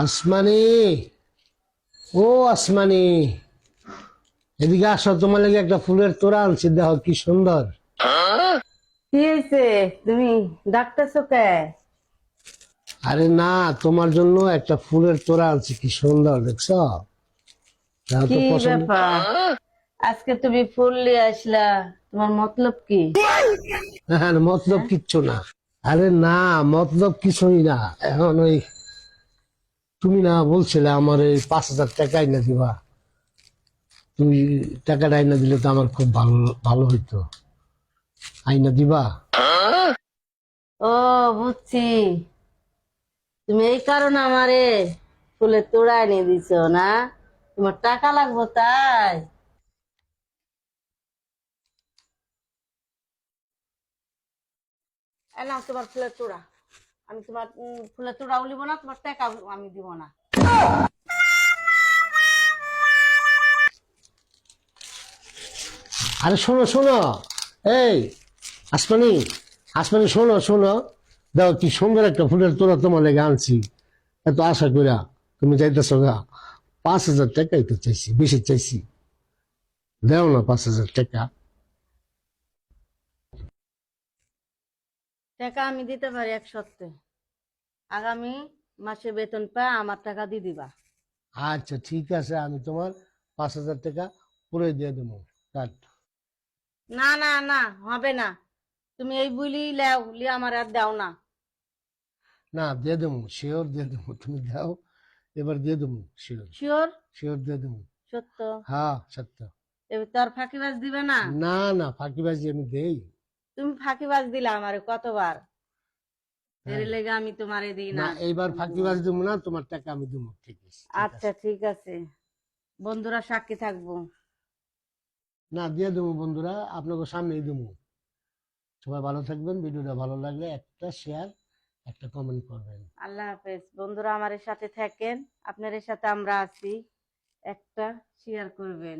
আসমানি, ও আসমানি, এদিকে আসো। তোমার লাগে একটা ফুলের তোড়া আনছি, দেখো কি সুন্দর। কি হয়েছে? তুমি ডাকতেছো কে? আরে না, তোমার জন্য একটা ফুলের তোড়া আনছি, কি সুন্দর দেখছো? দেখো কি তো পছন্দ। ব্যাপার? আজকে তুমি ফুল নিয়ে আসলা, তোমার মতলব কি? হ্যাঁ, মতলব হ্যাঁ? কিচ্ছু না। আরে না, মতলব কিছুই না। এখন ওই তুমি না বলছিলে আমার এই 5,000 টাকা আইনা দিবা। তুমি টাকাটা আইনা দিলে তো আমার খুব ভালো ভালো হইতো। আইনা দিবা? ও, বুঝছি। তুমি এই কারণে আমারে ফুলের তোড়া এনে দিছো না? তোমার টাকা লাগবো তাই? নাও তোমার ফুলের তোড়া। আমি তোমার ফুলের তোড়াও নিব না, তোমার টাকা আমি দিব না। আরে শোনো শোনো, এই আসমানি, আসমানি শোনো শোনো, দাও কি সুন্দর একটা ফুলের তোড়া তোমার লেগে আনছি। এত আশা কইরা তুমি যাইতেছো গা। 5,000 টাকাই তো চাইছি, বেশি চাইছি। দেও না 5,000 টাকা। টাকা আমি দিতে পারি এক সপ্তাহে। আগামী মাসে বেতন পায় আমার টাকা দিয়ে দিবা। আচ্ছা ঠিক আছে, আমি তোমার 5,000 টাকা পুরো দিয়ে দেবো। কাট। না না না, হবে না। তুমি এই বুলি লেও লি আমার আর দাও না। না, দিয়ে দেবো, শিওর দিয়ে দেবো, তুমি দাও। এবার দিয়ে দেবো, শিওর। শিওর? শিওর দিয়ে দেবো। সত্য? হ্যাঁ সত্য। এবার তো আর ফাঁকিবাজ দিবে না? না না, ফাঁকিবাজি আমি দেই। তুমি ফাঁকিবাজ দিলা আমারে কতবার। এর হ্যাঁ। লেগে আমি তোমারে দিই না, না। এইবার বন্ধু ফাঁকিবাজি বান্ধব। দেবো না, তোমার টাকা আমি দেবো। ঠিক আছে ঠিক আচ্ছা আছে। ঠিক আছে, বন্ধুরা সাক্ষী থাকবো। না, দিয়ে দেবো বন্ধুরা, আপনাকে সামনেই দেবো। সবাই ভালো থাকবেন, ভিডিওটা ভালো লাগলে একটা শেয়ার, একটা কমেন্ট করবেন। আল্লাহ হাফেজ বন্ধুরা, আমার সাথে থাকেন। আপনার সাথে আমরা আছি। একটা শেয়ার করবেন।